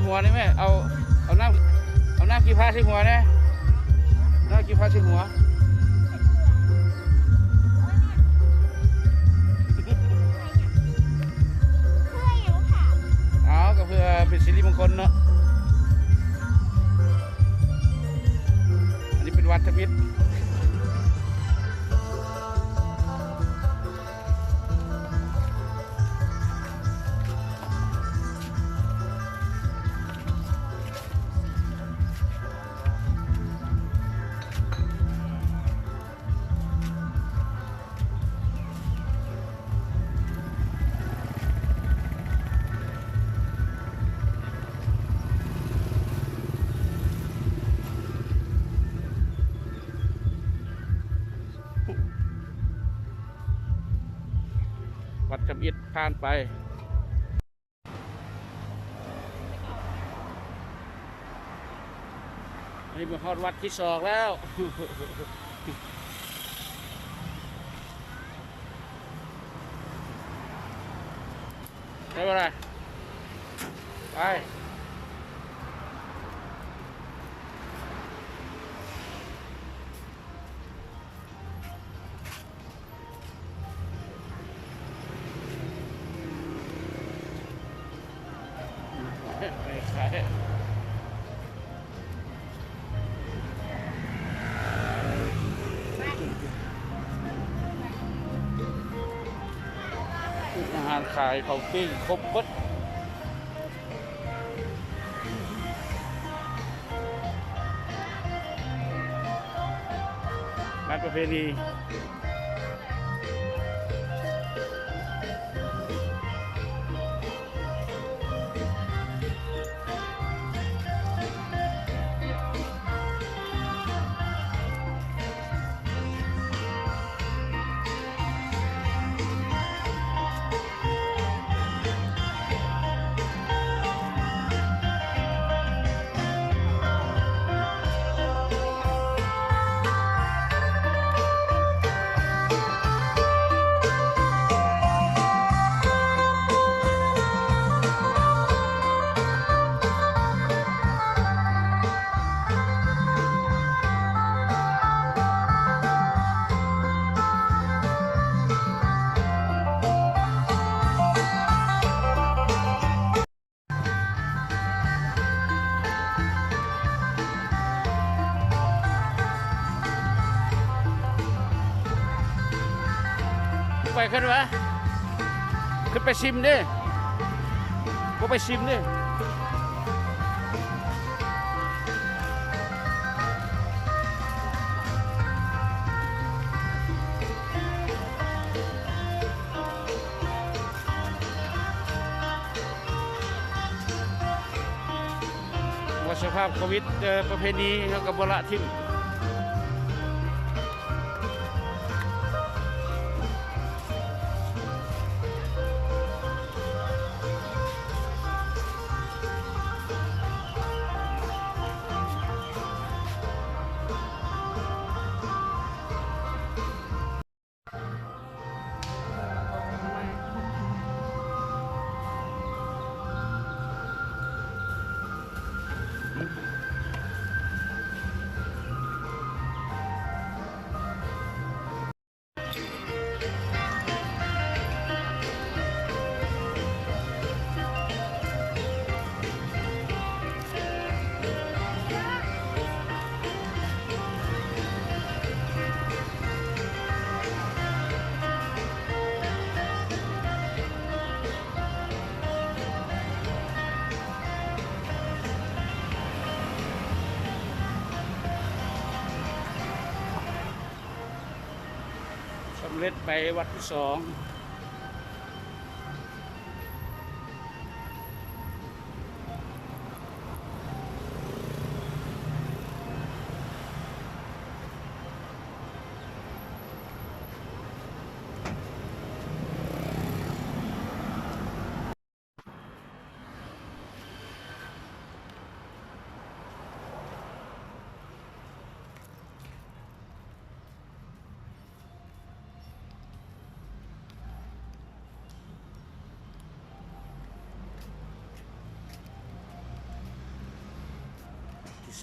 หัวนี่ไหมเอาน้ำกีพาใส่หัวนะน้ำกีพาใส่หัวเอาก็เพื่อเป็นสิริมงคลเนาะอันนี้เป็นวัดทมิตรวัดจำอิดผ่านไปอันนี้เป็นฮอดวัดที่สองแล้วได้ปะล่ะไปไม่ขายอาหารขายเขาปิ้งครบหมดงานประเพณีไปขึ้นวะขึ้นไปชิมดิก็ไปชิมดิว่าสภาพโควิดประเพณีเขากับบละทิมสำเร็จไปวัดที่สอง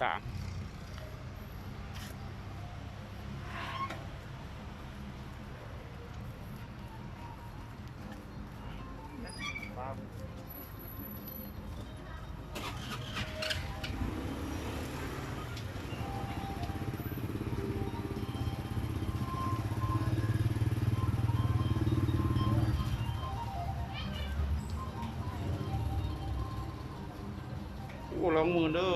สามโอ้ลองมือเด้อ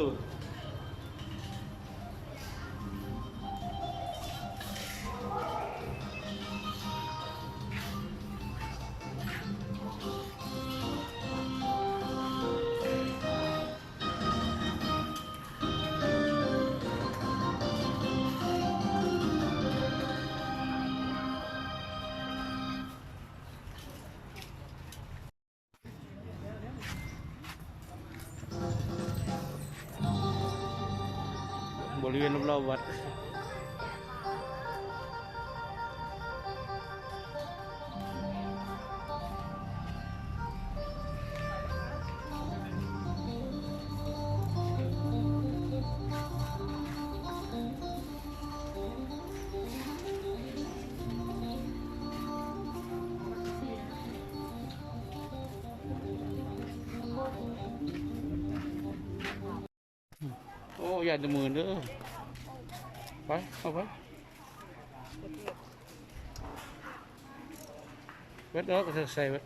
ริเวณรอบๆวัดโอ้ยาดมือเด้อไปเอาไปเวทเนาะก็จะใส่เวท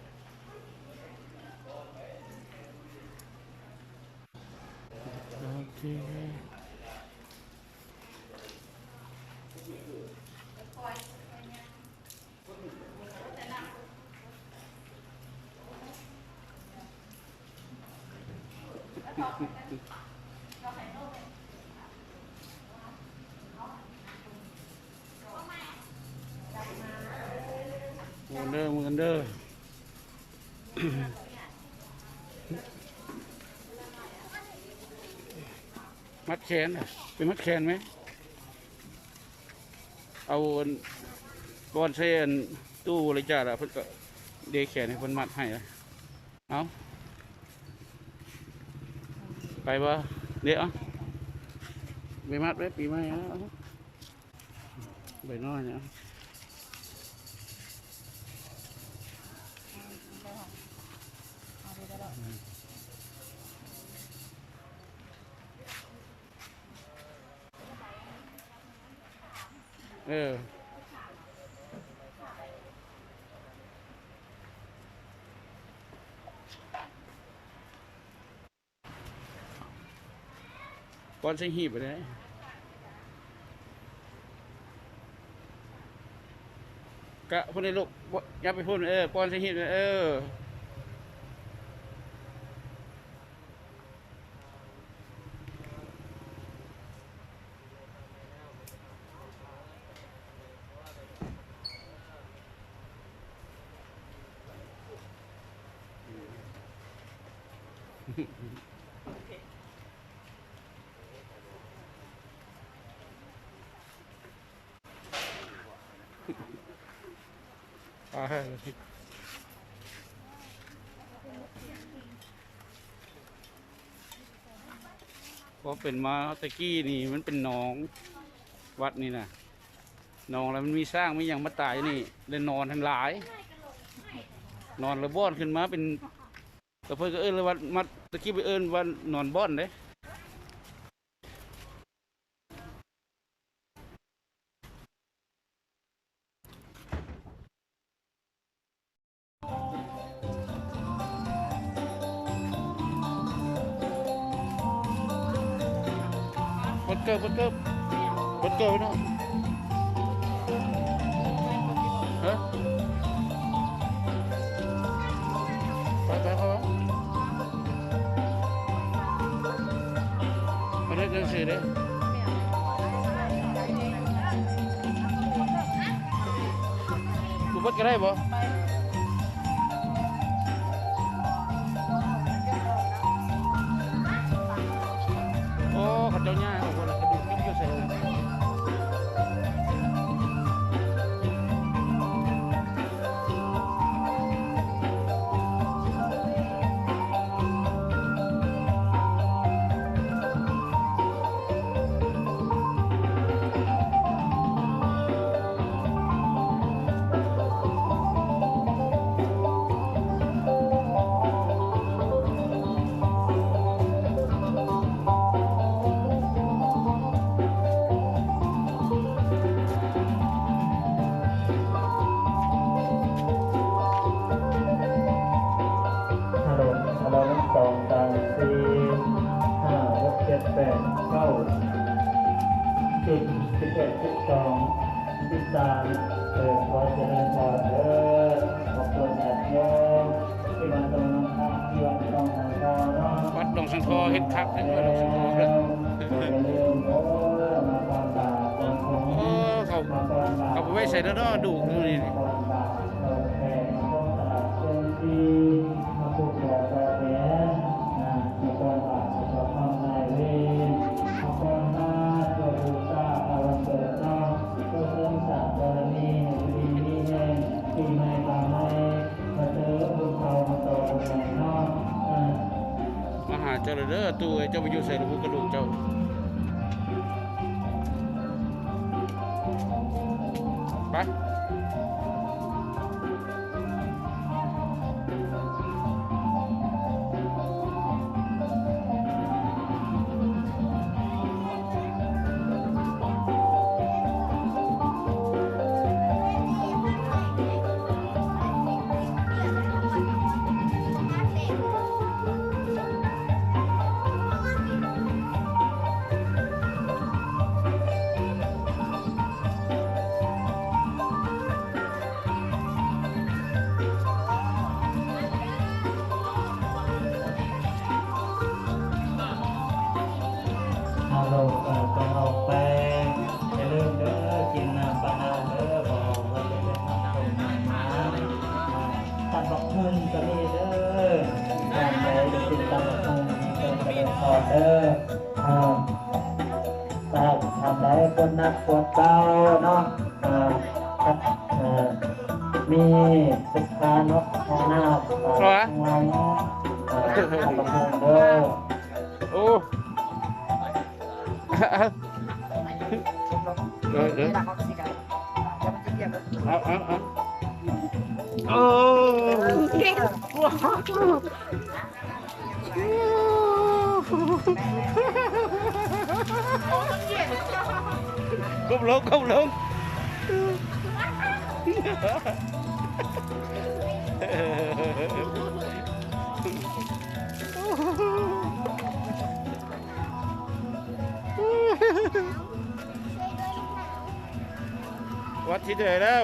โอเคมือเด้อมัดแขนเป็นมัดแขนไหมเอาบอลเส้นตู้อะไรจ้าละเพิ่นก็เดแขนให้เพิ่นมัดให้เอาไปบ่เดี๋ยวไปมัดไว้ปีใหม่ใบน้อยเนี่ยก้อนใส่หีบไปเลยกะพูดในลูกอย่าไปพูดก้อนใส่หีบเพราะเป็นมาตะกี้นี่มันเป็นหนองวัดนี่นะหนองแล้วมันมีสร้างไม่ยังมาตายนี่เลยนอนทั้งหลายนอนระบ้อนขึ้นมาเป็นแต่เพื่อนก็เลยว่ามาตะกี้ไปว่านอนบ้อนเลยบดเกิบไปเนาะฮะไปเขาไม่ได้เดินสื่อเลยกูบดก็ได้บ่โอ้ขัดเจ้าหน้าของคนละกระดูกกิ๊บก็ใส่ สานขอเจริญพรขอบคุณญาติโยมที่มาตรงน้ำทางที่วัดตรงทางกอเนาะ วัดดงสังทอเฮ็ดคักเด้อวัดดงสังทอเด้อ อย่าลืมมาก่อนบาทก่อนคง เขา มาก่อนบาท เอาไปไว้ใส่เนาะดูดูนี่ มาก่อนบาทก่อนแผ่มาก่อนตลาดเชิงทีมาปลูกดอกกระแสมาก่อนบาทมาก่อนทำนายเวรมาก่อนมาตัวบูชาอารัมเปิดนอกตัวเสริมสร้างบารมีดีมีแห่งปีใหม่ตามใหม่มาเจอบุญเขามาต่อบุญใหม่นอก มาหาเจ้าเด้อตู้เจ้าไปอยู่ใส่ลูกกระดูกเจ้าไปเอาลงไปเอาแป้งอย่าลืมเด้อกินน้ำปลาน้ำเด้อบอกว่าจะเป็นน้ำต้มน้ำตัดบักหุ่นก็มีเด้อการใดจะกินตัดบักหุ่นมีเติมกระเด็นพอเด้อตัดทำได้คนนักปวดเบาเนาะมีศึกษาเนาะห้องน้ำข้างหลังตัดบักหุ่นเด้อ โอ้เอาโอ้ก้มลงก้มลงวัดที่ไหนแล้ว